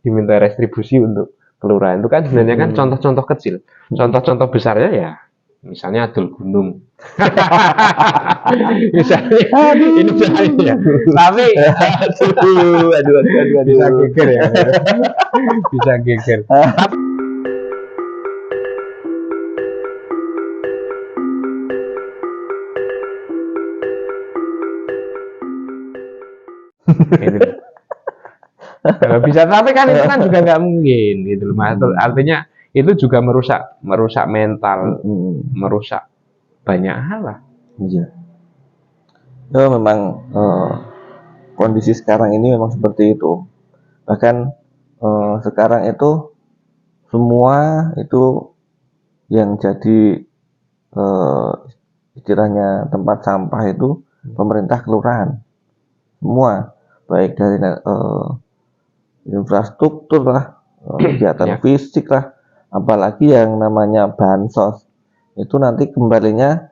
diminta restribusi untuk kelurahan. Itu kan sebenarnya kan contoh-contoh kecil. Contoh-contoh besarnya ya misalnya adul gunung. Misalnya ini ya. Tapi aduh. bisa geger ya. Bisa geger. Gitu. Kalau bisa, tapi kan itu kan juga nggak mungkin gitu loh. Artinya itu juga merusak mental, merusak banyak hal lah. Iya. Ya memang kondisi sekarang ini memang seperti itu. Bahkan sekarang itu semua itu yang jadi istilahnya tempat sampah itu pemerintah kelurahan. Semua, baik dari infrastruktur lah, kegiatan fisik lah, apalagi yang namanya bansos itu nanti kembalinya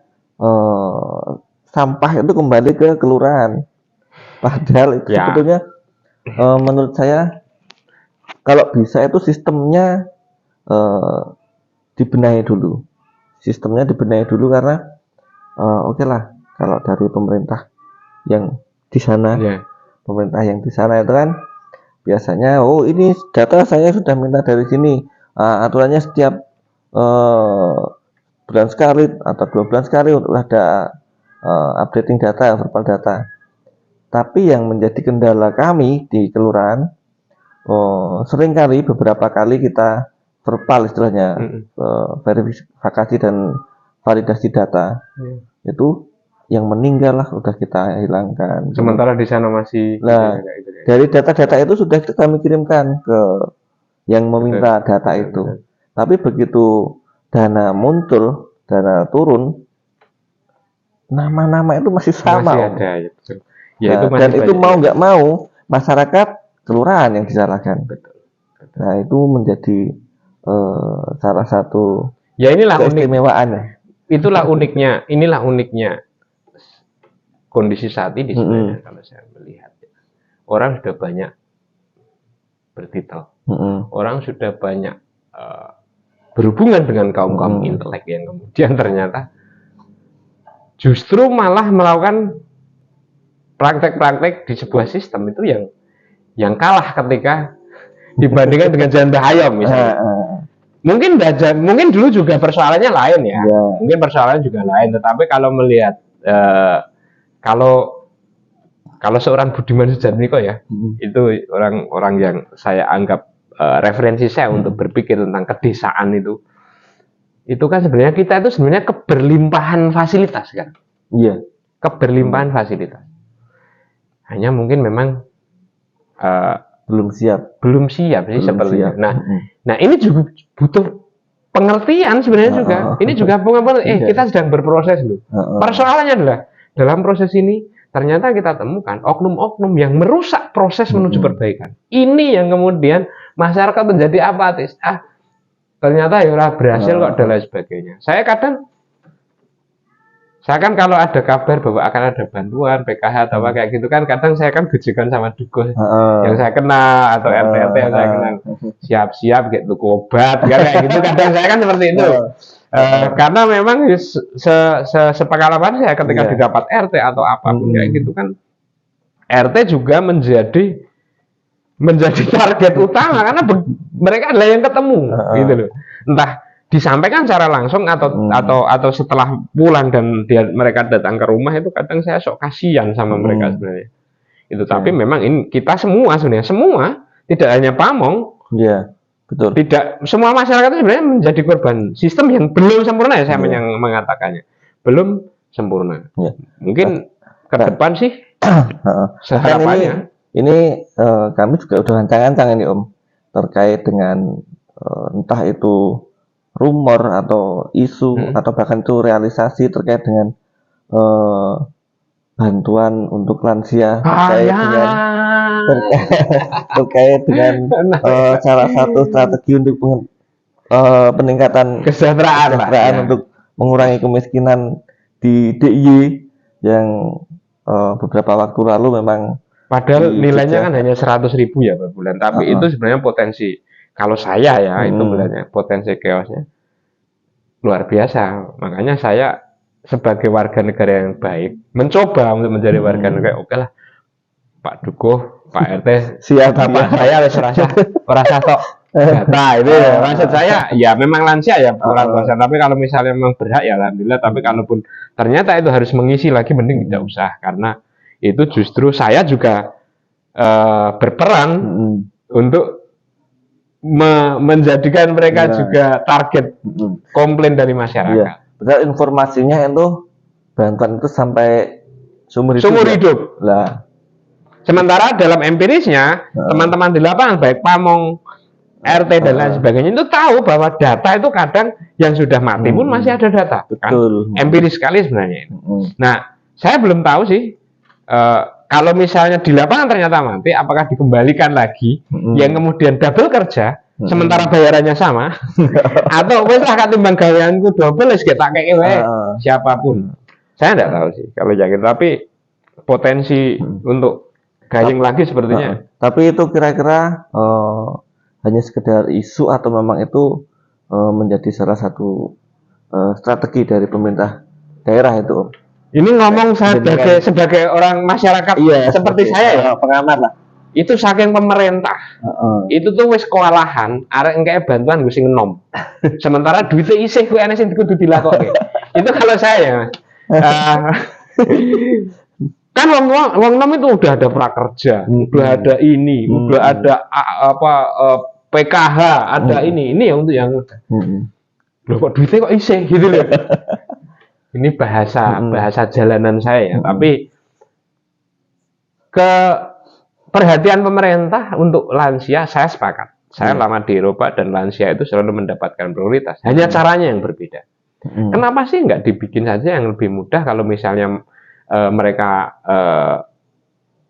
sampah itu kembali ke kelurahan. Padahal itu sebetulnya menurut saya kalau bisa itu sistemnya dibenahi dulu. Sistemnya dibenahi dulu karena oke lah kalau dari pemerintah yang di sana, pemerintah yang di sana itu kan biasanya ini data saya sudah minta dari sini, aturannya setiap bulan sekali atau 2 bulan sekali untuk ada updating data, verbal data. Tapi yang menjadi kendala kami di kelurahan, seringkali beberapa kali kita verbal istilahnya, verifikasi dan validasi data, itu yang meninggal lah udah kita hilangkan. Sementara di sana masih. Nah, dari data-data itu sudah kami kirimkan ke yang meminta data itu. Tapi begitu dana muncul, dana turun, nama-nama itu masih sama. Masih ada, ya, betul. Ya, nah, itu dan itu mau nggak mau masyarakat kelurahan yang disalahkan. Betul. Nah itu menjadi salah satu keistimewaan. Inilah uniknya kondisi saat ini sebenarnya kalau saya melihat. Orang sudah banyak bertitel, orang sudah banyak berhubungan dengan kaum intelek yang kemudian ternyata justru malah melakukan praktek-praktek di sebuah sistem itu yang kalah ketika dibandingkan dengan Jan Bahayom misalnya. Mungkin dulu juga persoalannya lain ya. Mungkin persoalannya juga lain, tetapi kalau melihat kalau seorang Budiman Sujatmiko ya, itu orang yang saya anggap referensi saya untuk berpikir tentang kedesaan itu kan sebenarnya kita itu sebenarnya keberlimpahan fasilitas kan. Iya. Keberlimpahan fasilitas. Hanya mungkin memang belum siap sih sepertinya. Nah ini juga butuh pengertian sebenarnya juga. Ini juga kita sedang berproses loh. Persoalannya adalah dalam proses ini ternyata kita temukan oknum-oknum yang merusak proses menuju perbaikan. Ini yang kemudian masyarakat menjadi apatis. Ternyata ya berhasil kok dan lain sebagainya. Saya kan kalau ada kabar bahwa akan ada bantuan PKH atau apa kayak gitu kan, kadang saya kan gejekan sama dukuh yang saya kenal atau RT yang saya kenal, siap-siap gitu obat kayak gitu. Kadang saya kan seperti itu. Karena memang sepengalaman saya ketika didapat RT atau apapun kayak gitu kan, RT juga menjadi target utama karena mereka adalah yang ketemu gitu loh. Entah disampaikan secara langsung atau setelah pulang dan mereka datang ke rumah, itu kadang saya sok kasihan sama mereka sebenarnya. Itu tapi memang ini kita semua sebenarnya tidak hanya Pamong. Iya. Betul. Tidak semua masyarakat sebenarnya menjadi korban sistem yang belum sempurna ya, saya mengatakannya. Belum sempurna. Ya. Mungkin ke depan sih harapannya. Ini kami juga udah ancang-ancang ini Om, terkait dengan entah itu rumor atau isu atau bahkan itu realisasi terkait dengan bantuan untuk lansia terkait dengan salah satu strategi untuk peningkatan kesejahteraan untuk mengurangi kemiskinan di DIY yang beberapa waktu lalu memang Padahal nilainya kan hanya 100.000 ya per bulan, tapi itu sebenarnya potensi. Kalau saya ya itu sebenarnya potensi chaosnya luar biasa. Makanya saya sebagai warga negara yang baik mencoba untuk menjadi warga negara. Oke lah, Pak Dukuh, Pak RT, siap Bapak saya wis rasa tok data itu ya. Maksud saya ya memang lansia ya kurang lansia, tapi kalau misalnya memang berhak ya alhamdulillah, tapi kalaupun ternyata itu harus mengisi lagi mending tidak usah, karena itu justru saya juga berperan untuk menjadikan mereka juga target komplain dari masyarakat. Iya. Padahal informasinya itu bantuan itu sampai seumur hidup. Lah. Sementara dalam empirisnya teman-teman di lapangan baik pamong, RT dan lain sebagainya itu tahu bahwa data itu kadang yang sudah mati pun masih ada data. Betul. Kan? Empiris sekali sebenarnya. Nah, saya belum tahu sih kalau misalnya di lapangan ternyata mati, apakah dikembalikan lagi yang kemudian double kerja sementara bayarannya sama atau wes lah katimbang gaweanku double wis tak keke wae siapapun. Saya enggak tahu sih kalau yakin, tapi potensi untuk gayeng lagi sepertinya. Tapi itu kira-kira hanya sekedar isu atau memang itu menjadi salah satu strategi dari pemerintah daerah itu? Ini ngomong sebagai orang masyarakat seperti saya ya, pengamat lah. Itu saking pemerintah. Itu tuh wis kewalahan, arek engke bantuan gue sing enom. Sementara duitnya isih kuwi ana sing kudu dilakoke. Itu kalau saya. Kan wong nom itu udah ada prakerja, udah ada ini, udah ada PKH, ada ini ya untuk yang udah. Loh kok duitnya kok isih gitu loh. Ini bahasa jalanan saya, tapi perhatian pemerintah untuk lansia saya sepakat. Saya lama di Eropa dan lansia itu selalu mendapatkan prioritas. Hanya caranya yang berbeda. Kenapa sih nggak dibikin saja yang lebih mudah kalau misalnya mereka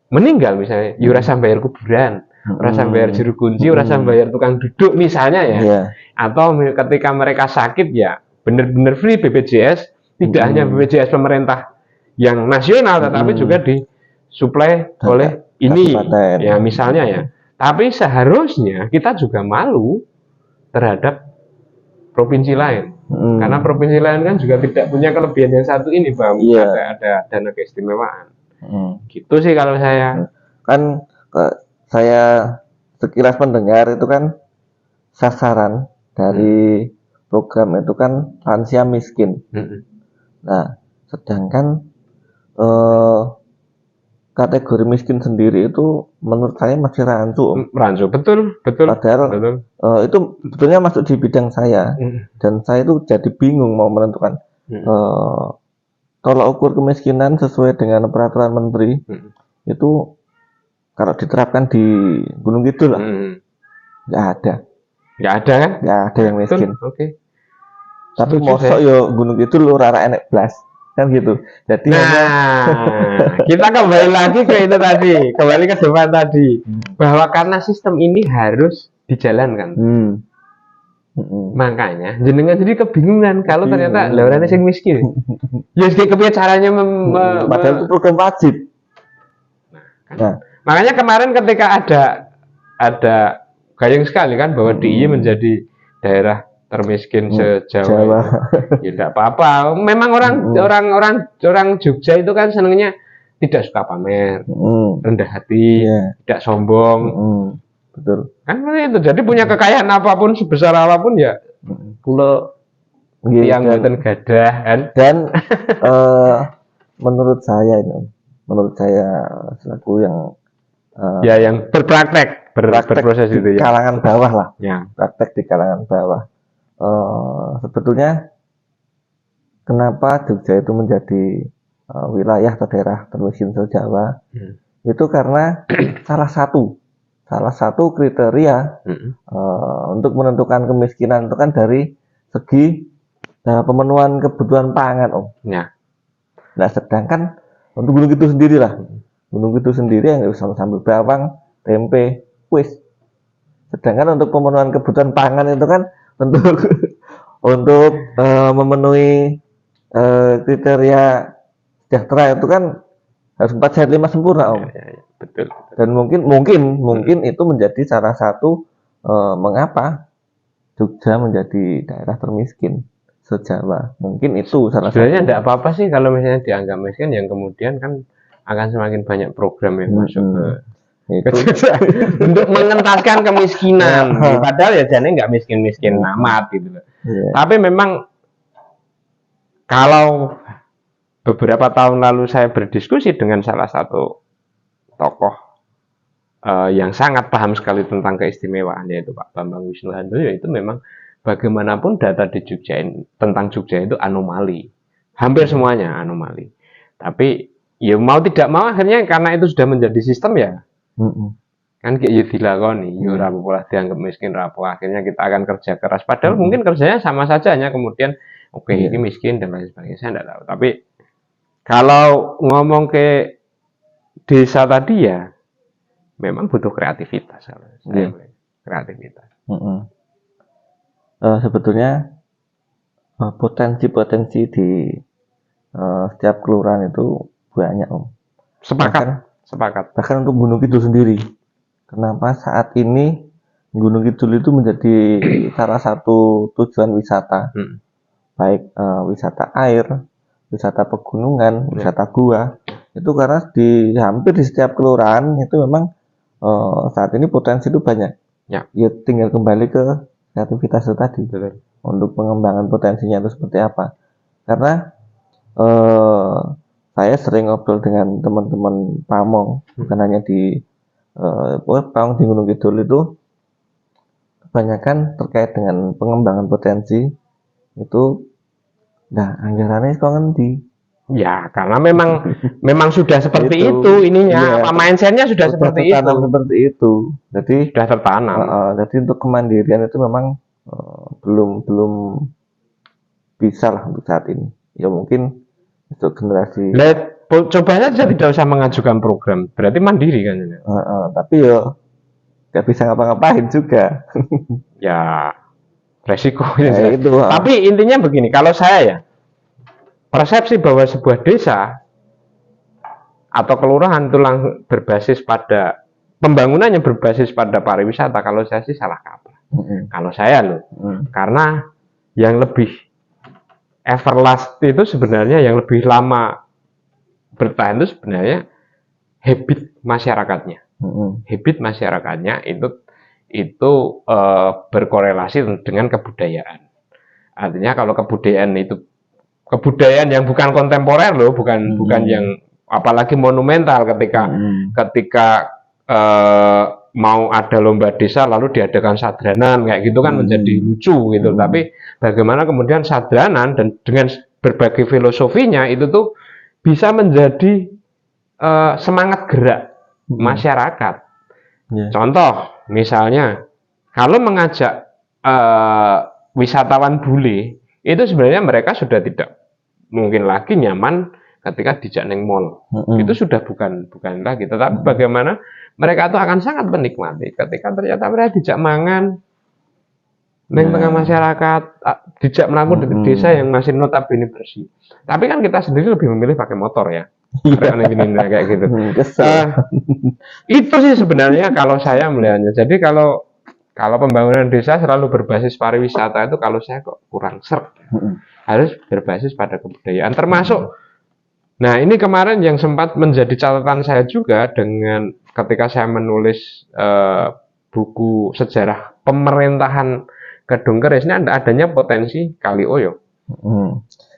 meninggal misalnya, rasa bayar kuburan, rasa bayar juru kunci, rasa bayar tukang duduk misalnya ya, atau ketika mereka sakit ya benar-benar free BPJS, tidak hanya BPJS pemerintah yang nasional, tetapi juga disuplai oleh ini, ya misalnya ya. Tapi seharusnya kita juga malu terhadap provinsi lain. Karena provinsi lain kan juga tidak punya kelebihan yang satu ini, Bang. Ada dana keistimewaan. Gitu sih kalau saya. Kan saya sekilas mendengar itu kan sasaran dari program itu kan lansia miskin. Nah, sedangkan kategori miskin sendiri itu menurut saya masih rancu. Betul. Padahal itu sebetulnya masuk di bidang saya, dan saya itu jadi bingung mau menentukan tolak ukur kemiskinan sesuai dengan peraturan menteri. Itu kalau diterapkan di Gunung Kidul lah, nggak ada kan? Nggak ada yang miskin. Oke. Tapi mosok yo Gunung Kidul ora enek blas. Kan gitu. Jadi kita kembali lagi ke itu tadi, kembali ke depan tadi, bahwa karena sistem ini harus dijalankan. Makanya jenengan jadi kebingungan kalau ternyata lawannya sing miskin. Ya kepiye caranya padahal itu program wajib. Makanya kemarin ketika ada gayeng sekali kan bahwa DIY menjadi daerah termiskin se-Jawa. Ya tidak apa-apa. Memang orang Jogja itu kan senangnya tidak suka pamer, rendah hati, tidak sombong. Betul. Kan itu. Jadi punya kekayaan apapun sebesar apapun ya kula yang mboten gadah kan. Dan menurut saya selaku yang yang berpraktek berproses itu ya. Kalangan bawah lah. Ya. Praktek di kalangan bawah. Sebetulnya kenapa Jogja itu menjadi wilayah atau daerah termiskin se-Jawa itu karena salah satu kriteria untuk menentukan kemiskinan itu kan dari segi pemenuhan kebutuhan pangan, Om. Ya. Nah, sedangkan untuk Gunung Kidul sendiri lah, Gunung Kidul sendiri yang sambil bawang, tempe, wis. Sedangkan untuk pemenuhan kebutuhan pangan itu kan untuk memenuhi kriteria sejahtera itu kan Harus 4 sehat 5 sempurna, Om. Betul. Dan mungkin itu menjadi salah satu mengapa Jogja menjadi daerah termiskin se-Jawa. Mungkin itu salah satu. Sebenarnya tidak apa-apa sih kalau misalnya dianggap miskin, yang kemudian kan akan semakin banyak program yang masuk ke Jogja untuk mengentaskan kemiskinan. Padahal ya jadinya nggak miskin-miskin amat gitu loh. Tapi memang kalau beberapa tahun lalu saya berdiskusi dengan salah satu tokoh yang sangat paham sekali tentang keistimewaan, yaitu Pak Bambang Wisnu Handoyo, itu memang bagaimanapun data di Jogja tentang Jogja itu anomali, hampir semuanya anomali. Tapi ya mau tidak mau akhirnya karena itu sudah menjadi sistem ya, kan kayak dilakoni, ya rapolah dianggap miskin rapoh, akhirnya kita akan kerja keras. Padahal mungkin kerjanya sama saja, hanya kemudian oke, ini miskin dan lain sebagainya, saya tidak tahu. Tapi kalau ngomong ke desa tadi ya, memang butuh kreativitas. Kreativitas. Sebetulnya potensi-potensi di setiap kelurahan itu banyak, Om. Sepakat. Bahkan untuk Gunung Kidul sendiri. Kenapa saat ini Gunung Kidul itu menjadi salah satu tujuan wisata, baik wisata air, wisata pegunungan, wisata gua, itu karena hampir di setiap kelurahan itu memang saat ini potensi itu banyak. Ya tinggal kembali ke kreativitas itu tadi. Betul. Untuk pengembangan potensinya itu seperti apa. Karena saya sering ngobrol dengan teman-teman pamong, bukan hanya di pamong di Gunung Kidul itu, kebanyakan terkait dengan pengembangan potensi itu. Nah, anggarannya kok ngendi? Ya, karena memang sudah seperti itu ininya, mindsetnya sudah seperti itu. Jadi sudah tertanam. Jadi untuk kemandirian itu memang belum bisa lah untuk saat ini. Ya mungkin untuk generasi. Coba saja tidak usah mengajukan program, berarti mandiri kan? Tapi ya nggak bisa ngapa-ngapain juga. Ya, resiko itu. Tapi intinya begini, kalau saya ya, persepsi bahwa sebuah desa atau kelurahan itu berbasis pada pembangunannya berbasis pada pariwisata, kalau saya sih salah kaprah. Kalau saya loh, karena yang lebih everlast itu sebenarnya, yang lebih lama bertahan itu sebenarnya habit masyarakatnya. Habit masyarakatnya itu berkorelasi dengan kebudayaan. Artinya kalau kebudayaan itu kebudayaan yang bukan kontemporer loh, bukan yang apalagi monumental, ketika mau ada lomba desa lalu diadakan sadranan kayak gitu kan menjadi lucu gitu. Tapi bagaimana kemudian sadranan dan dengan berbagai filosofinya itu tuh bisa menjadi semangat gerak masyarakat. Contoh misalnya kalau mengajak wisatawan bule, itu sebenarnya mereka sudah tidak mungkin lagi nyaman ketika dijak neng mall. Itu sudah bukan lagi. Tetapi bagaimana mereka itu akan sangat menikmati ketika ternyata mereka dijak mangan neng tengah masyarakat, dijak melakukan di desa yang masih notabene bersih. Tapi kan kita sendiri lebih memilih pakai motor ya. Kayak gitu. Itu sih sebenarnya kalau saya melihatnya. Jadi kalau pembangunan desa selalu berbasis pariwisata itu kalau saya kok kurang serp. Harus berbasis pada kebudayaan, termasuk nah ini kemarin yang sempat menjadi catatan saya juga dengan ketika saya menulis buku sejarah pemerintahan Kedungkeris, ini adanya potensi Kali Oyo.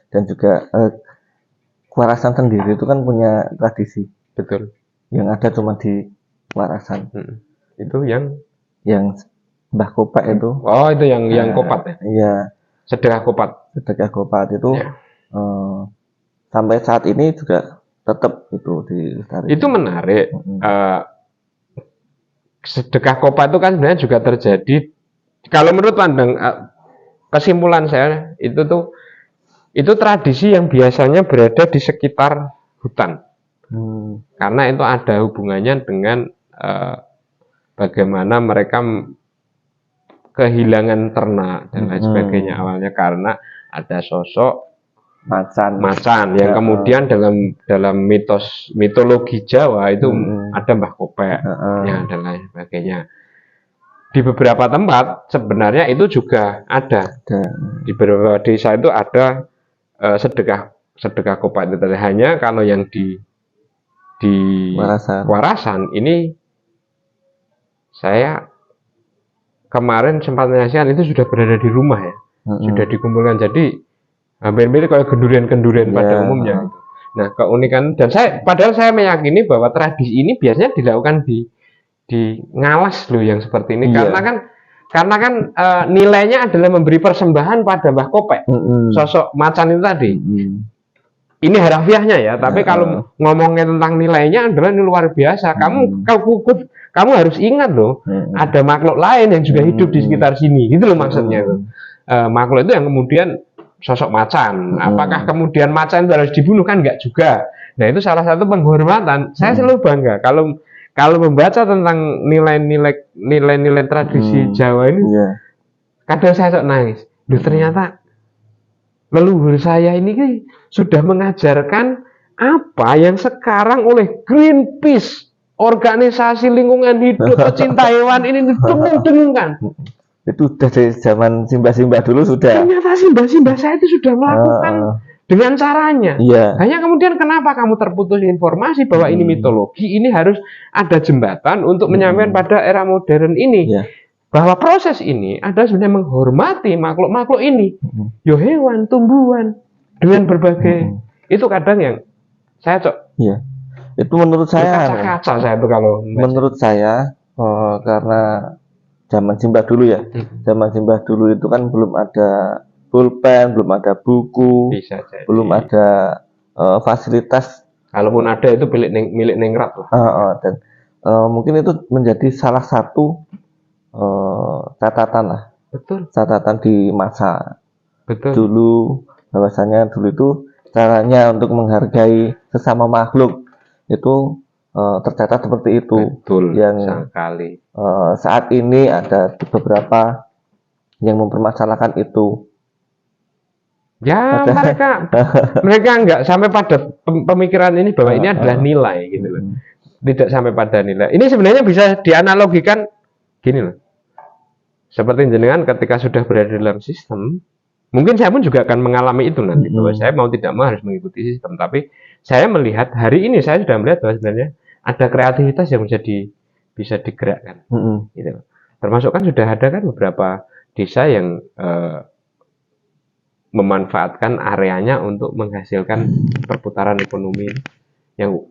Dan juga Warasan sendiri itu kan punya tradisi. Betul. Yang ada cuma di Warasan. Itu yang Mbah Kopat itu. Oh, itu yang Kopat ya? Iya. Sedekah Kopat. Sedekah Kopat itu sampai saat ini juga tetap itu dilestarikan. Itu menarik. Sedekah Kopat itu kan sebenarnya juga terjadi. Kalau menurut kesimpulan saya itu tradisi yang biasanya berada di sekitar hutan. Karena itu ada hubungannya dengan bagaimana mereka kehilangan ternak dan lain sebagainya awalnya, karena ada sosok Macan yang kemudian dalam mitologi Jawa itu ada Mbah Kopek dan lain sebagainya. Di beberapa tempat sebenarnya itu juga ada. Di beberapa desa itu ada sedekah kopek itu. Hanya kalau yang di Warasan ini saya kemarin sempat menyaksikan itu sudah berada di rumah ya, sudah dikumpulkan. Jadi hampir mirip kayak gendurian-gendurian pada umumnya. Nah, keunikan dan padahal saya meyakini bahwa tradisi ini biasanya dilakukan di Ngalas loh yang seperti ini, karena kan nilainya adalah memberi persembahan pada Mbah Kopek, sosok macan itu tadi. Ini harafiahnya ya, tapi kalau ngomongnya tentang nilainya adalah ini luar biasa. Kamu harus ingat loh, ada makhluk lain yang juga hidup di sekitar sini, gitu loh maksudnya itu. Makhluk itu yang kemudian sosok macan. Apakah kemudian macan itu harus dibunuh? Kan enggak juga. Nah, itu salah satu penghormatan. Saya selalu bangga kalau membaca tentang nilai-nilai tradisi Jawa ini, kadang saya sok nangis. Duh, ternyata leluhur saya ini sudah mengajarkan apa yang sekarang oleh Greenpeace, organisasi lingkungan hidup, pecinta hewan ini dengung-dengungkan. Itu sudah dari zaman simbah-simbah dulu sudah. Ternyata simbah-simbah saya itu sudah melakukan dengan caranya. Hanya kemudian kenapa kamu terputus informasi bahwa ini mitologi, ini harus ada jembatan untuk menyampaikan pada era modern ini. Bahwa proses ini adalah sebenarnya menghormati makhluk-makhluk ini. Yo hewan, tumbuhan, dengan berbagai. Itu kadang yang saya itu menurut saya kaca saya itu kalau menurut saya karena zaman simbah dulu ya. Zaman simbah dulu itu kan belum ada pulpen, belum ada buku, belum ada fasilitas. Kalaupun ada itu milik ningrat lah. Dan mungkin itu menjadi salah satu catatan lah. Betul. Catatan di masa dulu, bahwasanya dulu itu caranya untuk menghargai sesama makhluk itu tercatat seperti itu. Betul. Yang sekali. Saat ini ada beberapa yang mempermasalahkan itu. Ya, mereka enggak sampai pada pemikiran ini bahwa ini adalah nilai gitu loh. Tidak sampai pada nilai. Ini sebenarnya bisa dianalogikan gini loh. Seperti jenengan ketika sudah berada dalam sistem, mungkin saya pun juga akan mengalami itu nanti, bahwa saya mau tidak mau harus mengikuti sistem. Tapi saya melihat hari ini saya sudah melihat bahwa sebenarnya ada kreativitas yang bisa digerakkan. Gitu. Termasuk kan sudah ada kan beberapa desa yang memanfaatkan areanya untuk menghasilkan perputaran ekonomi yang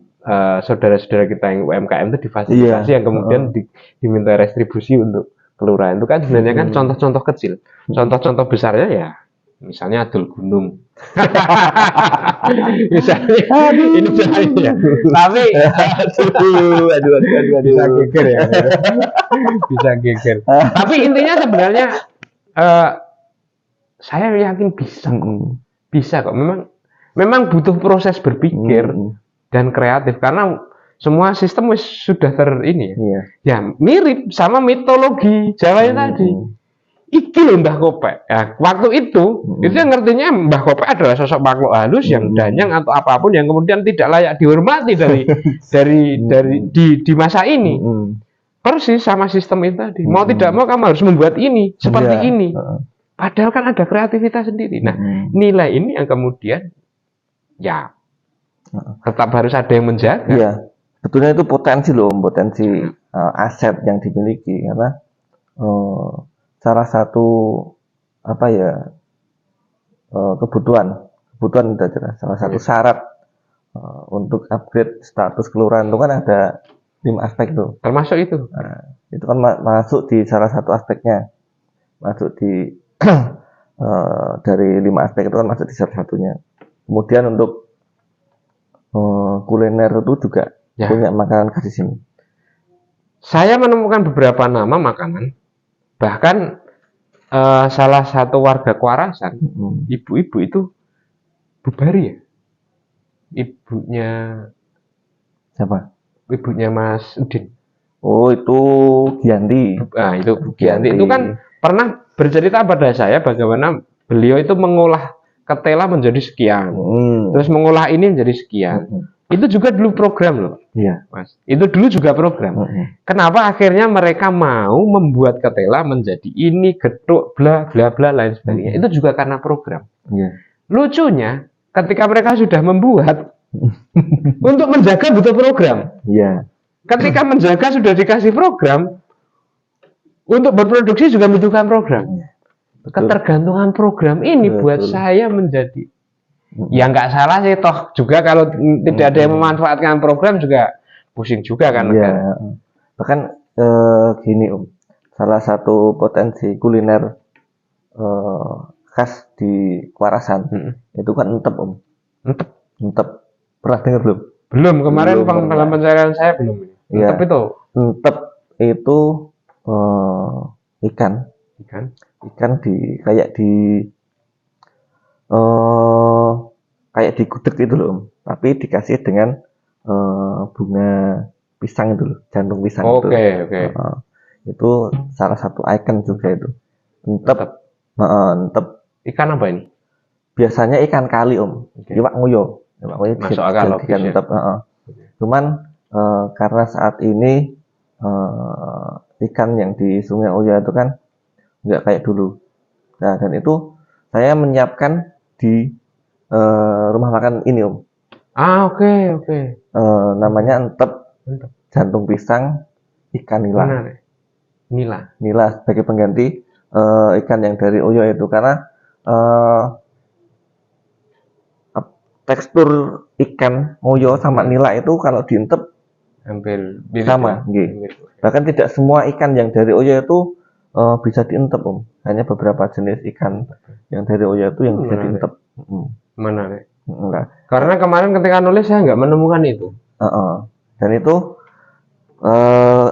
saudara-saudara kita yang UMKM itu difasilitasi yang kemudian diminta restribusi untuk kelurahan. Itu kan sebenarnya kan contoh-contoh kecil. Contoh-contoh besarnya ya misalnya adul gunung. Misalnya ini misalnya. Tapi aduh bisa geger ya. Bisa geger. Tapi intinya sebenarnya saya yakin bisa kok. Memang butuh proses berpikir dan kreatif karena semua sistem sudah ini ya. Ya mirip sama mitologi Jawa tadi. Iki loh Mbah Kopek. Ya, waktu itu yang ngertinya Mbah Kopek adalah sosok makhluk halus yang danyang atau apapun yang kemudian tidak layak dihormati di masa ini. Persis sama sistem itu tadi. Mau tidak mau kamu harus membuat ini seperti ini. Padahal kan ada kreativitas sendiri. Nah, nilai ini yang kemudian ya tetap harus ada yang menjaga. Iya, sebetulnya itu potensi aset yang dimiliki karena salah satu kebutuhan itu adalah salah satu syarat untuk upgrade status kelurahan itu kan ada 5 aspek tuh. Termasuk itu. Nah, itu kan masuk di salah satu aspeknya, masuk di dari 5 aspek itu kan masuk di salah satunya. Kemudian untuk kuliner itu juga punya makanan khas di sini. Saya menemukan beberapa nama makanan, bahkan salah satu warga Kuarasan, ibu-ibu itu Bubari ya, ibunya siapa? Ibunya Mas Udin. Oh itu Gianti. Nah itu Gianti itu kan pernah bercerita pada saya bagaimana beliau itu mengolah ketela menjadi sekian, terus mengolah ini menjadi sekian. Itu juga dulu program loh, Iya. Mas. Itu dulu juga program. Kenapa akhirnya mereka mau membuat ketela menjadi ini, getuk, bla bla bla lain sebagainya? Itu juga karena program. Iya. Lucunya, ketika mereka sudah membuat untuk menjaga butuh program. Iya. Ketika menjaga sudah dikasih program, untuk berproduksi juga membutuhkan program. Betul. Ketergantungan program ini buat saya menjadi, ya nggak salah sih, toh juga kalau tidak ada yang memanfaatkan program juga pusing juga kan. Iya. Bahkan gini salah satu potensi kuliner khas di Kwarasan itu kan entep Entep pernah dengar belum? Belum, kemarin dalam pencarian saya belum. Ya. Entep itu? Entep itu ikan kayak di gudeg itu loh, tapi dikasih dengan bunga pisang itu loh, jantung pisang. Oke. Itu salah satu ikon juga itu. Entep. Ikan apa ini? Biasanya ikan kali iwak nguyo. Masuk akal logis ya. Cuman karena saat ini ikan yang di Sungai Oya itu kan nggak kayak dulu. Nah, dan itu saya menyiapkan di rumah makan ini Oke. Namanya entep jantung pisang ikan nila. Nila sebagai pengganti ikan yang dari Oyo itu, karena tekstur ikan Oyo sama nila itu kalau diintep hampir sama, bahkan tidak semua ikan yang dari Oyo itu bisa diintep hanya beberapa jenis ikan yang dari Oyo itu yang bisa diintep. Menarik. Karena kemarin ketika nulis saya nggak menemukan itu. Dan itu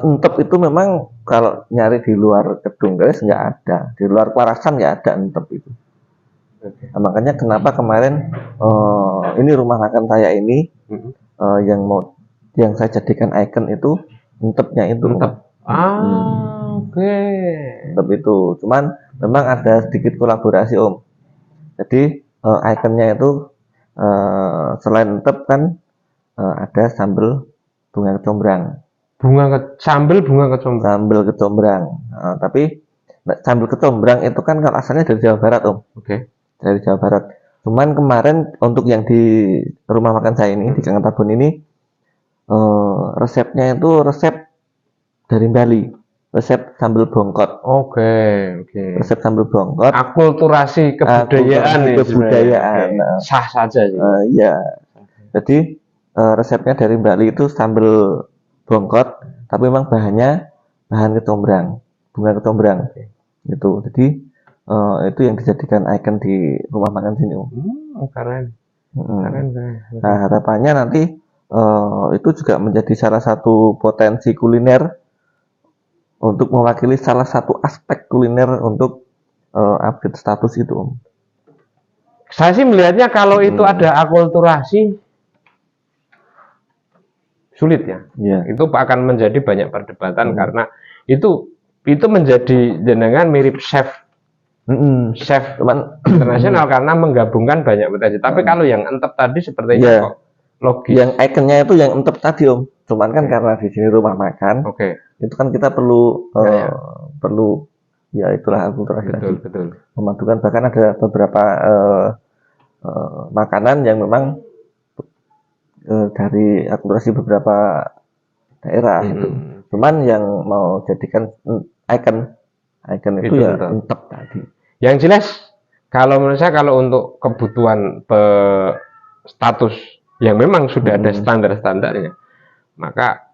entep itu memang kalau nyari di luar Kedung Galis nggak ada, di luar Kwarasan nggak ada entep itu. Nah, makanya kenapa kemarin ini rumah makan saya ini yang saya jadikan ikon itu entepnya itu. Entep itu. Cuman memang ada sedikit kolaborasi Jadi ikonnya itu selain entep kan ada sambal bunga kecombrang. Sambal kecombrang. Tapi sambal kecombrang itu kan kalau asalnya dari Jawa Barat dari Jawa Barat. Cuman kemarin untuk yang di rumah makan saya ini di Gang Tabun ini resepnya itu resep dari Bali, resep sambal bongkot. Resep sambal bongkot. Akulturasi kebudayaan. Sah saja sih. Iya. Jadi resepnya dari Bali itu sambal bongkot, tapi memang bahan kecombrang, bunga kecombrang. Gitu. Jadi itu yang dijadikan ikon di rumah makan sini. Keren. Nah, harapannya nanti itu juga menjadi salah satu potensi kuliner untuk mewakili salah satu aspek kuliner untuk update status itu. Saya sih melihatnya kalau itu ada akulturasi sulit ya. Itu akan menjadi banyak perdebatan karena itu menjadi jenengan mirip chef internasional karena menggabungkan banyak potensi. Tapi kalau yang entep tadi sepertinya kok logis. Yang ikonnya itu yang entep tadi cuman kan karena di sini rumah makan. Itu kan kita perlu perlu itulah akulturasi tadi. Betul. Memadukan, bahkan ada beberapa makanan yang memang dari akulturasi beberapa daerah itu. Cuman yang mau jadikan ikon itu ya entep tadi. Yang jelas kalau menurut saya kalau untuk kebutuhan status yang memang sudah ada standar-standarnya, maka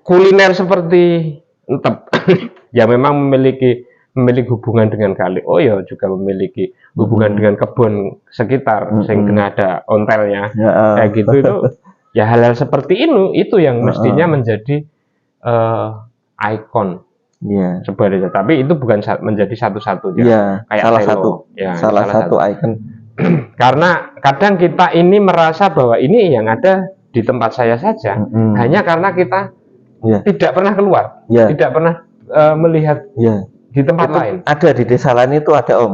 kuliner seperti entep yang memang memiliki hubungan dengan kali Oyo, juga memiliki hubungan dengan kebun sekitar sehingga ada ontelnya kayak gitu, itu ya hal-hal seperti itu yang mestinya menjadi ikon sebuah desa. Tapi itu bukan menjadi satu-satunya kayak salah satu ikon. Karena kadang kita ini merasa bahwa ini yang ada di tempat saya saja, hanya karena kita tidak pernah keluar, tidak pernah melihat di tempat itu lain. Ada di desa lain itu ada Om.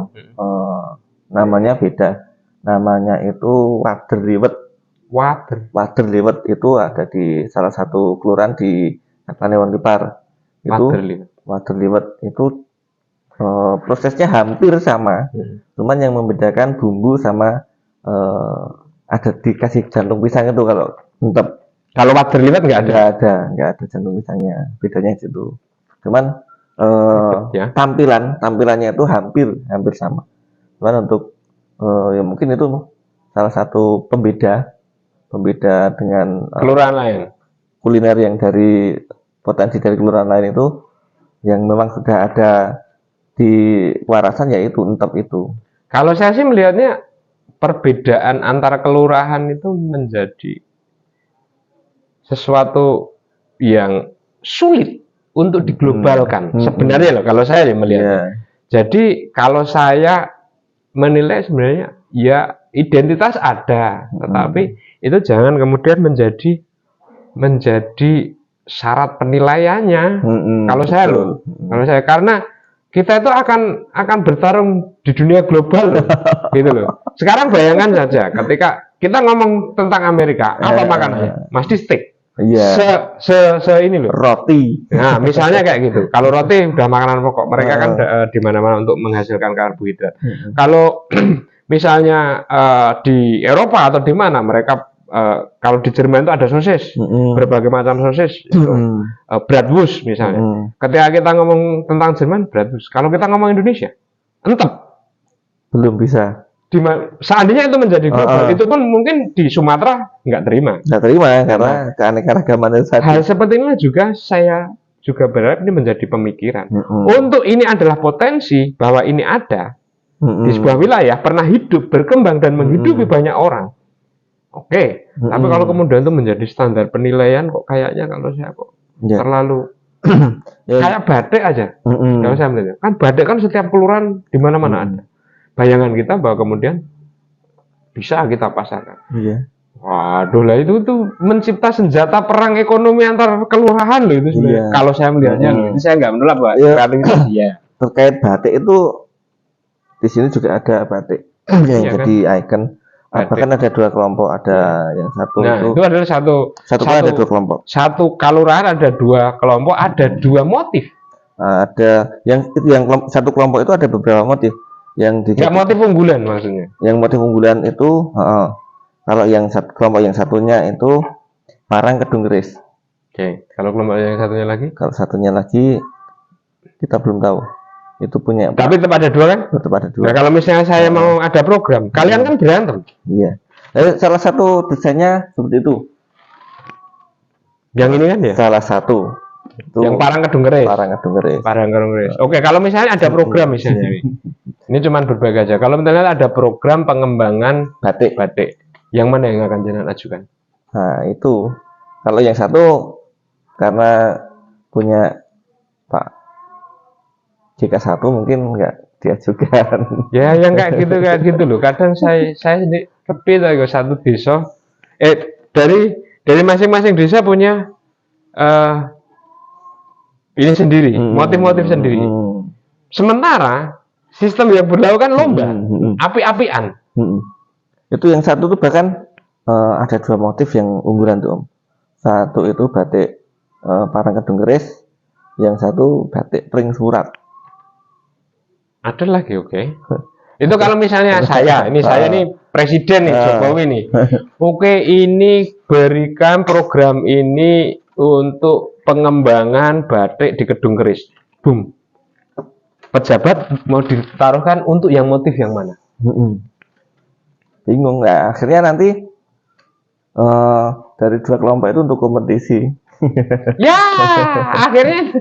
Namanya beda. Namanya itu Waderliwet. Waderliwet itu ada di salah satu kelurahan di Kapanewon Lipar. Itu Waderliwet itu prosesnya hampir sama. Cuman yang membedakan bumbu sama ada dikasih jantung pisang itu kalau untuk kalau Waderliwet nggak ada jantung pisangnya. Bedanya itu. Cuman tampilannya itu hampir sama. Cuman untuk ya mungkin itu salah satu pembeda dengan kelurahan lain. Kuliner yang dari potensi dari kelurahan lain itu yang memang sudah ada di warasan yaitu entep itu. Kalau saya sih melihatnya perbedaan antara kelurahan itu menjadi sesuatu yang sulit untuk diglobalkan. Sebenarnya loh kalau saya melihatnya. Jadi kalau saya menilai sebenarnya ya identitas ada, tetapi itu jangan kemudian menjadi syarat penilaiannya. Kalau saya loh, karena kita itu akan bertarung di dunia global loh, gitu loh. Sekarang bayangkan saja ketika kita ngomong tentang Amerika, apa makanannya? Mesti steak. Iya. Ini loh. Roti. Nah, misalnya kayak gitu. Kalau roti udah makanan pokok, mereka kan di mana-mana untuk menghasilkan karbohidrat. Kalau misalnya di Eropa atau di mana mereka kalau di Jerman itu ada sosis, berbagai macam sosis, bratwurst misalnya. Ketika kita ngomong tentang Jerman, bratwurst. Kalau kita ngomong Indonesia, entep. Belum bisa. Seandainya itu menjadi global, itu pun mungkin di Sumatera nggak terima karena keanekaragaman itu. Hal seperti ini juga saya juga berharap ini menjadi pemikiran. Untuk ini adalah potensi bahwa ini ada di sebuah wilayah, pernah hidup, berkembang dan menghidupi banyak orang. Oke, tapi kalau kemudian itu menjadi standar penilaian, kok kayaknya kalau saya kok terlalu kayak batik aja. Kalau saya melihat, kan batik kan setiap kelurahan di mana-mana ada. Bayangan kita bahwa kemudian bisa kita pasarkan. Waduh lah itu tuh mencipta senjata perang ekonomi antar kelurahan loh itu sebenarnya. Kalau saya melihatnya loh, itu saya nggak menolak Pak. Terkait batik itu di sini juga ada batik yang jadi ikon. Bahkan ada dua kelompok, ada yang satu itu adalah satu ada dua kelompok. Satu kelurahan ada dua kelompok, ada dua motif. Ada yang satu kelompok itu ada beberapa motif. Nggak motif unggulan maksudnya. Yang motif unggulan itu kalau yang kelompok yang satunya itu parang kedung keris. Oke. Kalau kelompok yang satunya lagi? Kalau satunya lagi kita belum tahu. Itu punya. Tapi tetap ada dua kan? Tetap ada dua. Nah kalau misalnya saya mau ada program, kalian kan berantem. Iya. Salah satu desainnya seperti itu. Yang ini kan ya? Salah satu. Itu yang parang kedung keris. Parang kedung keris. Oke, kalau misalnya ada program misalnya ini cuman berbagi aja. Kalau misalnya ada program pengembangan batik, yang mana yang akan jenengan ajukan? Nah itu, kalau yang satu karena punya Pak JK1 mungkin nggak diajukan. Ya, yang kayak gitu loh. Kadang saya ini kepit aja satu desa. Dari masing-masing desa punya ini sendiri, motif-motif sendiri. Sementara sistem yang berlaku kan lomba, api-apian. Itu yang satu tuh bahkan ada dua motif yang unggulan tuh Om. Satu itu batik parang kedung keris, yang satu batik pring surat. Ada lagi, oke. Itu kalau misalnya saya nih presiden nih Jokowi nih. Oke, ini berikan program ini untuk pengembangan batik di kedung keris. Boom. Pejabat mau ditaruhkan untuk yang motif yang mana? Bingung nggak? Akhirnya nanti dari dua kelompok itu untuk kompetisi. Ya, akhirnya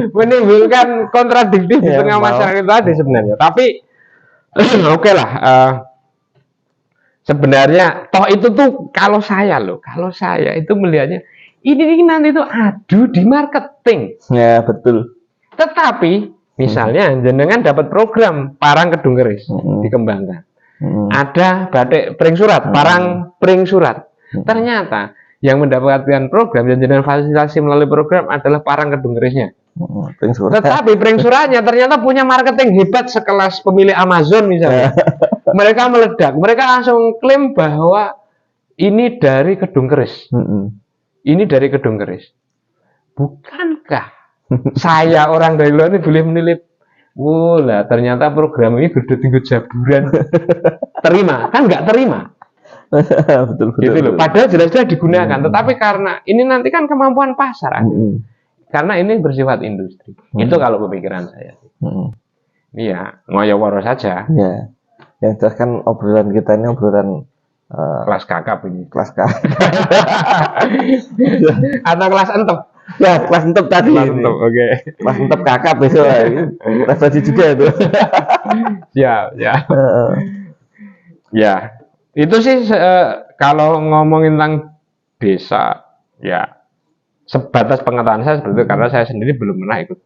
menimbulkan kontradiktif di tengah masyarakat tadi sebenarnya. Tapi oke lah. Sebenarnya toh itu tuh kalau saya itu melihatnya ini nanti tuh adu di marketing. Ya betul. Tetapi misalnya jenengan dapat program parang kedung keris dikembangkan. Ada batik pring surat, parang pring surat. Ternyata yang mendapatkan program dan jenengan fasilitasi melalui program adalah parang kedung kerisnya. Pring surat. Tetapi pring suratnya ternyata punya marketing hebat sekelas pemilik Amazon misalnya. Mereka meledak, mereka langsung klaim bahwa ini dari Kedung Keris. Ini dari Kedung Keris. Bukankah saya orang dari luar ini boleh menilai, lah ternyata program ini berdua tinggal jaburan. Terima, kan nggak terima. Betul. Gitu loh. Padahal jelas-jelas digunakan, tetapi karena ini nanti kan kemampuan pasar. Karena ini bersifat industri. Itu kalau pemikiran saya. Iya, ngoyo-woro saja. Iya. Yang jelas kan obrolan kita ini obrolan kelas kakap ini. Kelas kakap. Atau kelas entep. Ya, kelas entep tadi. Kelas entep, oke. Kelas entep kakap besok. Referensi juga itu. Ya. Ya, itu sih kalau ngomongin tentang desa, ya sebatas pengetahuan saya seperti itu, karena saya sendiri belum pernah ikut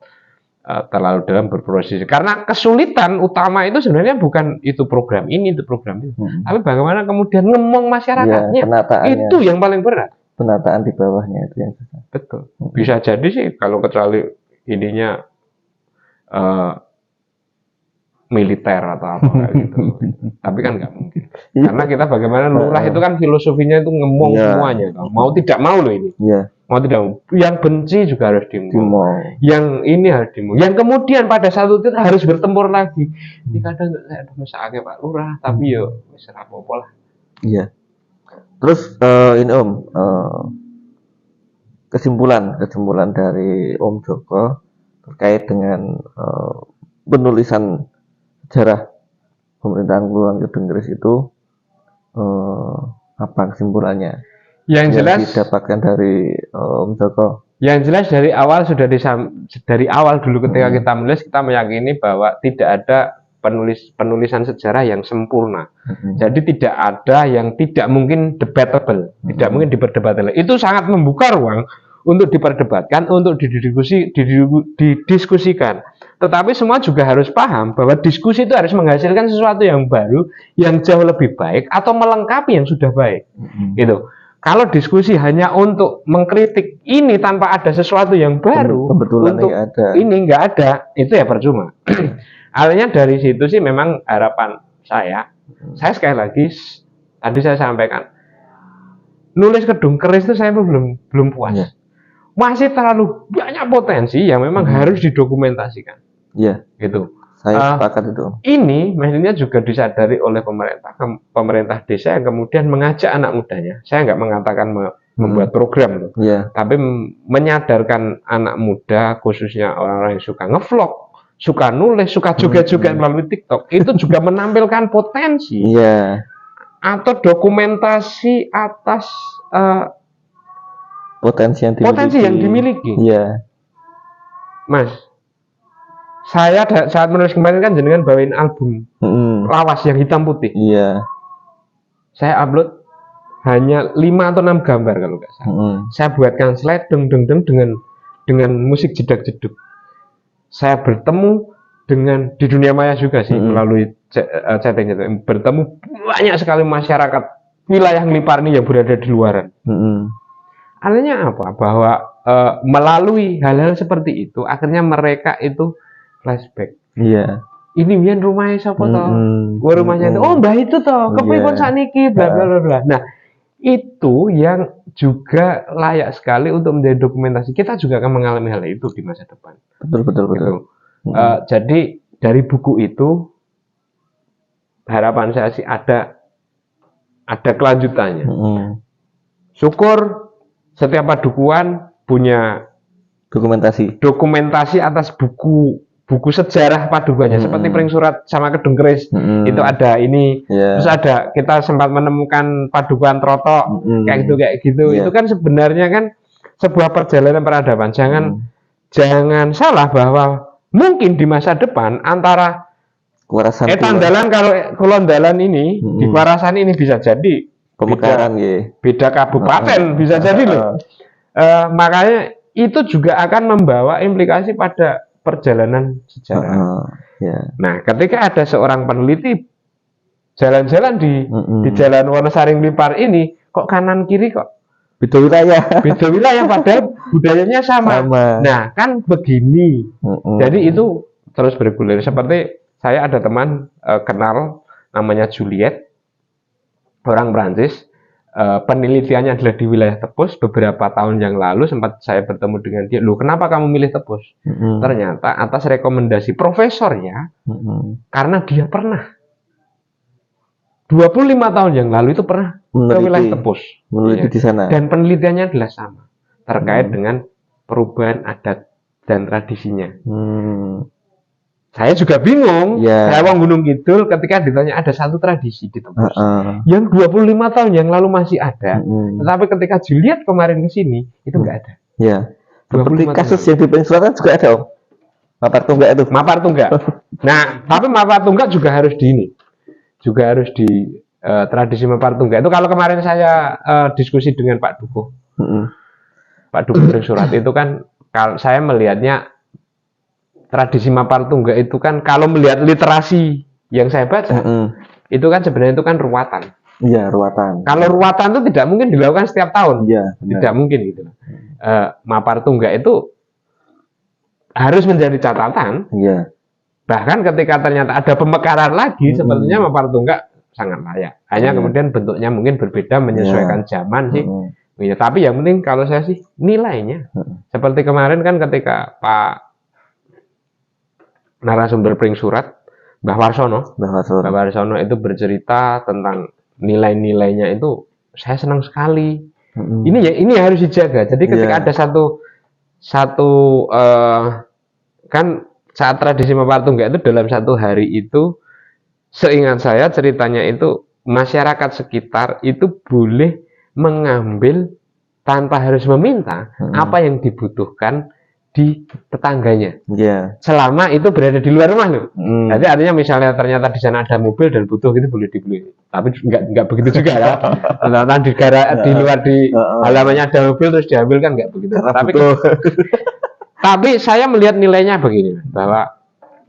terlalu dalam berproses. Karena kesulitan utama itu sebenarnya bukan itu program ini, itu program itu, tapi bagaimana kemudian ngomong masyarakatnya, itu yang paling berat. Penataan di bawahnya itu yang susah. Betul. Bisa jadi sih kalau kecuali ininya militer atau apa kayak gitu. Tapi kan nggak mungkin. Karena kita bagaimana lurah itu kan filosofinya itu ngomong semuanya. Mau tidak mau loh ini. Mau tidak mau. Yang benci juga harus dimau. Yang ini harus dimau. Yang kemudian pada satu titik harus bertempur lagi. Ini kadang saya ada masalah Pak Lurah, tapi yo wis ora apa-apa lah. Iya. Terus ini Om, kesimpulan dari Om Joko terkait dengan penulisan sejarah pemerintahan Kelurahan Kedung Keris itu apa kesimpulannya? Yang jelas didapatkan dari Om Joko. Yang jelas dari awal sudah dari awal dulu ketika kita menulis, kita meyakini bahwa tidak ada penulisan sejarah yang sempurna. Jadi tidak ada yang tidak mungkin debatable, tidak mungkin diperdebatkan. Itu sangat membuka ruang untuk diperdebatkan, untuk didiskusikan. Tetapi semua juga harus paham bahwa diskusi itu harus menghasilkan sesuatu yang baru, yang jauh lebih baik atau melengkapi yang sudah baik. Gitu. Kalau diskusi hanya untuk mengkritik ini tanpa ada sesuatu yang baru, untuk ini nggak ada, itu ya percuma. Artinya dari situ sih memang harapan saya sekali lagi tadi saya sampaikan, nulis Kedung Keris itu saya belum puas. Masih terlalu banyak potensi yang memang harus didokumentasikan. Iya. Gitu. Saya sepakat itu. Ini mestinya juga disadari oleh pemerintah desa yang kemudian mengajak anak mudanya. Saya nggak mengatakan membuat program loh. Tapi menyadarkan anak muda, khususnya orang-orang yang suka ngevlog, suka nulis, suka joget-joget melalui TikTok, itu juga menampilkan potensi atau dokumentasi atas potensi yang dimiliki. Mas, saya saat menulis kemarin kan jenengan bawain album lawas yang hitam putih. Saya upload hanya 5 atau 6 gambar kalau nggak salah. Saya buatkan slide dengan musik jedak-jeduk. Saya bertemu dengan di dunia maya juga sih melalui chatting itu, bertemu banyak sekali masyarakat wilayah Ngelipar ini yang berada di luaran. Artinya apa? Bahwa melalui hal-hal seperti itu akhirnya mereka itu flashback. Ini biar rumahnya siapa toh? Rumahnya itu, oh mbah itu toh, kepikun saniki, bla bla bla. Nah, itu yang juga layak sekali untuk menjadi dokumentasi. Kita juga akan mengalami hal itu di masa depan. Betul. Gitu. Jadi dari buku itu harapan saya sih ada kelanjutannya. Syukur setiap padukuan punya dokumentasi atas buku sejarah padukuannya, seperti Pring Surat sama Kedung Keris itu ada ini. Terus ada, kita sempat menemukan padukuan Troto kayak gitu. Itu kan sebenarnya kan sebuah perjalanan peradaban. Jangan salah bahwa mungkin di masa depan antara Etandalan kalau Kulondalan ini di Warasan ini bisa jadi pemekaran beda kabupaten bisa jadi loh. Makanya itu juga akan membawa implikasi pada perjalanan sejarah. Nah, ketika ada seorang peneliti jalan-jalan di Jalan Wonosaring Ngelipar ini, kok kanan kiri kok Beda wilayah. Beda wilayah padahal budayanya sama. Nah, kan begini. Jadi itu terus bergulir. Seperti saya ada teman kenal namanya Juliet, orang Prancis. Penelitiannya adalah di wilayah Tepus. Beberapa tahun yang lalu sempat saya bertemu dengan dia. Loh, kenapa kamu milih Tepus? Ternyata atas rekomendasi profesornya, karena dia pernah 25 tahun yang lalu itu pernah ke wilayah Tepus, meneliti di sana. Dan penelitiannya adalah sama terkait dengan perubahan adat dan tradisinya. Saya juga bingung. Saya orang Gunung Kidul ketika ditanya ada satu tradisi di Tepus yang 25 tahun yang lalu masih ada. Tetapi ketika Juliet kemarin ke sini itu nggak ada. Ya. Seperti kasus yang di Peninsular juga ada, Om. Mapar Tunggak itu. Mapar Tunggak. Nah, tapi Mapar Tunggak juga harus di tradisi Mapar Tunggak itu. Kalau kemarin saya diskusi dengan Pak Dukuh, Pak Dukuh Surat itu kan, kalau saya melihatnya tradisi Mapar Tunggak itu kan, kalau melihat literasi yang saya baca, itu kan sebenarnya itu kan ruwatan. Iya, ruwatan. Kalau ruwatan itu tidak mungkin dilakukan setiap tahun. Iya, tidak mungkin gitu. Mapar Tunggak itu harus menjadi catatan. Iya. Bahkan ketika ternyata ada pemekaran lagi, sepertinya Mapar Tunggak sangat layak. Hanya kemudian bentuknya mungkin berbeda menyesuaikan zaman sih. Ya, tapi yang penting kalau saya sih nilainya. Seperti kemarin kan ketika Pak narasumber Pring Surat, Mbah Warsono itu bercerita tentang nilai-nilainya itu, saya senang sekali. Ini harus dijaga. Jadi ketika ada satu kan saat tradisi Mapar Tunggak itu dalam satu hari itu, seingat saya ceritanya itu masyarakat sekitar itu boleh mengambil tanpa harus meminta apa yang dibutuhkan di tetangganya, selama itu berada di luar rumah loh. Jadi artinya misalnya ternyata di sana ada mobil dan butuh, itu boleh dibeli. Tapi nggak begitu juga ya. Ternyata di luar di halamannya ada mobil terus diambil kan nggak begitu. Tapi saya melihat nilainya begini, bahwa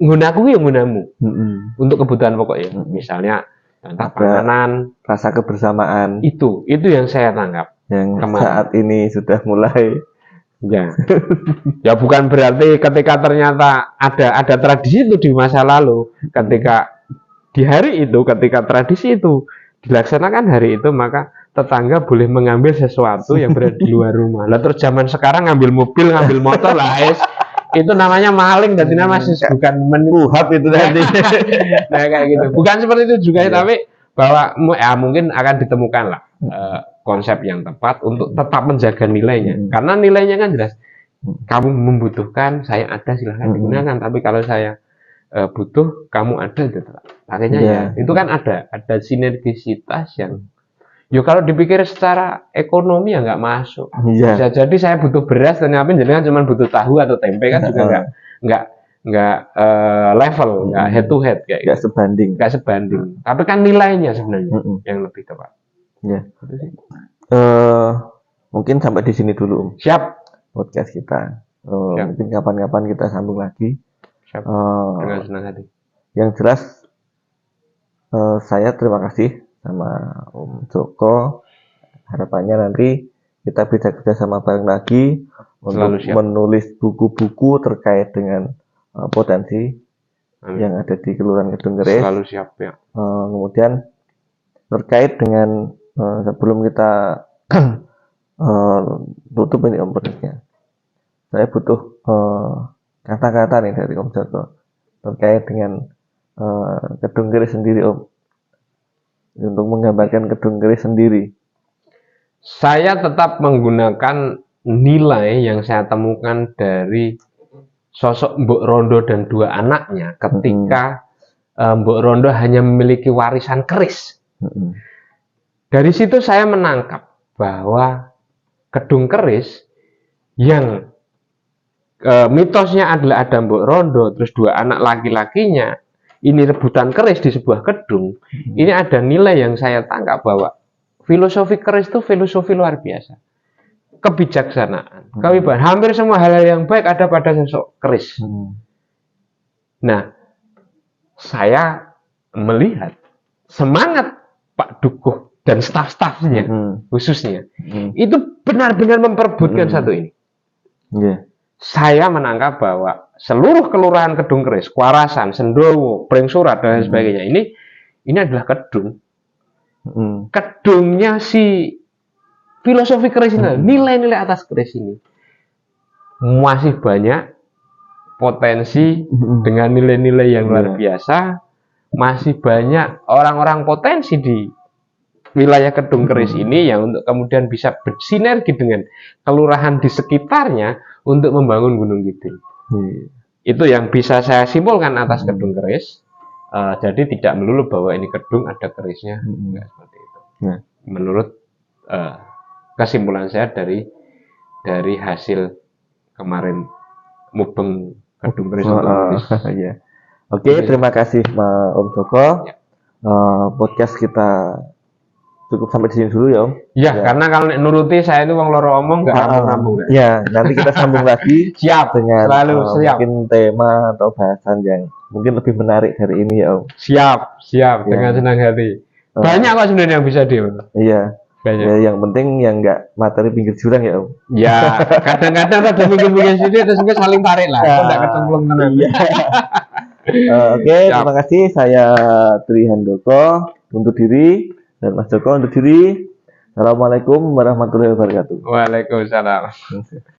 gunaku yang gunamu untuk kebutuhan pokoknya. Misalnya entah panganan, rasa kebersamaan. Itu yang saya tangkap. Yang saat ini sudah mulai. Ya bukan berarti ketika ternyata ada tradisi itu di masa lalu, ketika di hari itu, ketika tradisi itu dilaksanakan hari itu, maka tetangga boleh mengambil sesuatu yang berada di luar rumah. Lah terus zaman sekarang ngambil mobil, ngambil motor lah, itu namanya maling, dan masih bukan menuhap itu tadi. Nah kayak gitu. Bukan seperti itu juga, tapi bahwa ya mungkin akan ditemukan lah konsep yang tepat untuk tetap menjaga nilainya. Karena nilainya kan jelas, kamu membutuhkan, saya ada, silahkan digunakan. Tapi kalau saya butuh, kamu ada, pakainya ya. Itu kan ada sinergisitas yang, kalau dipikir secara ekonomi ya nggak masuk. Bisa jadi saya butuh beras, ternyata jenengan cuma butuh tahu atau tempe, kan juga nggak level, nggak head to head kayak nggak sebanding. Tapi kan nilainya sebenarnya yang lebih tepat. Mungkin sampai di sini dulu. Siap. Podcast kita. Mungkin kapan-kapan kita sambung lagi. Siap. Dengan senang hati. Yang jelas, saya terima kasih sama Om Joko. Harapannya nanti kita bisa kerjasama bareng lagi untuk menulis buku-buku terkait dengan potensi yang ada di Kelurahan Kedung Keris. Selalu siap ya. Kemudian terkait dengan sebelum kita tutup ini Om podcastnya, saya butuh kata-kata nih dari Om Joko terkait dengan Kedung Keris sendiri, Om, untuk menggambarkan Kedung Keris sendiri. Saya tetap menggunakan nilai yang saya temukan dari sosok Mbok Rondo dan dua anaknya ketika Mbok Rondo hanya memiliki warisan keris. Dari situ saya menangkap bahwa Kedung Keris yang mitosnya adalah ada Mbok Rondo, terus dua anak laki-lakinya ini rebutan keris di sebuah gedung. Ini ada nilai yang saya tangkap bahwa filosofi keris itu filosofi luar biasa. Kebijaksanaan, kewibawahan, hampir semua hal yang baik ada pada sosok keris. Nah, saya melihat semangat Pak Dukuh dan staf-stafnya khususnya itu benar-benar memperebutkan satu ini. Saya menangkap bahwa seluruh kelurahan Kedung Keris, Kuarasan, Sendowo, Pringsurat dan sebagainya ini adalah kedung. Kedungnya si filosofi keris ini, nilai-nilai atas keris ini masih banyak potensi dengan nilai-nilai yang luar biasa. Masih banyak orang-orang potensi di wilayah Kedung Keris ini yang untuk kemudian bisa bersinergi dengan kelurahan di sekitarnya untuk membangun Gunung Kidul. Itu yang bisa saya simpulkan atas Kedung Keris. Jadi tidak melulu bahwa ini kedung ada kerisnya, enggak seperti itu. Menurut kesimpulan saya dari hasil kemarin mubeng Kedung Keris. Oke, terima kasih Om Joko. Podcast kita cukup sampai di sini dulu ya Om. Ya, karena kalau nuruti saya itu wong loro omong nggak nyambung. Ya, nanti kita sambung lagi. Siap. Dengan siap. Mungkin tema atau bahasan yang mungkin lebih menarik dari ini ya Om. Siap. Dengan senang hati. Banyak kok sebenarnya yang bisa Iya. Banyak. Ya, yang penting yang nggak materi pinggir jurang ya Om. Ya, kadang-kadang ada pinggir-pinggir sini terus mungkin saling tarik lah. Kok nggak kecemplung tenan. Oke, terima kasih. Saya Tri Handoko untuk diri dan Mas Joko untuk diri. Assalamualaikum warahmatullahi wabarakatuh. Waalaikumsalam.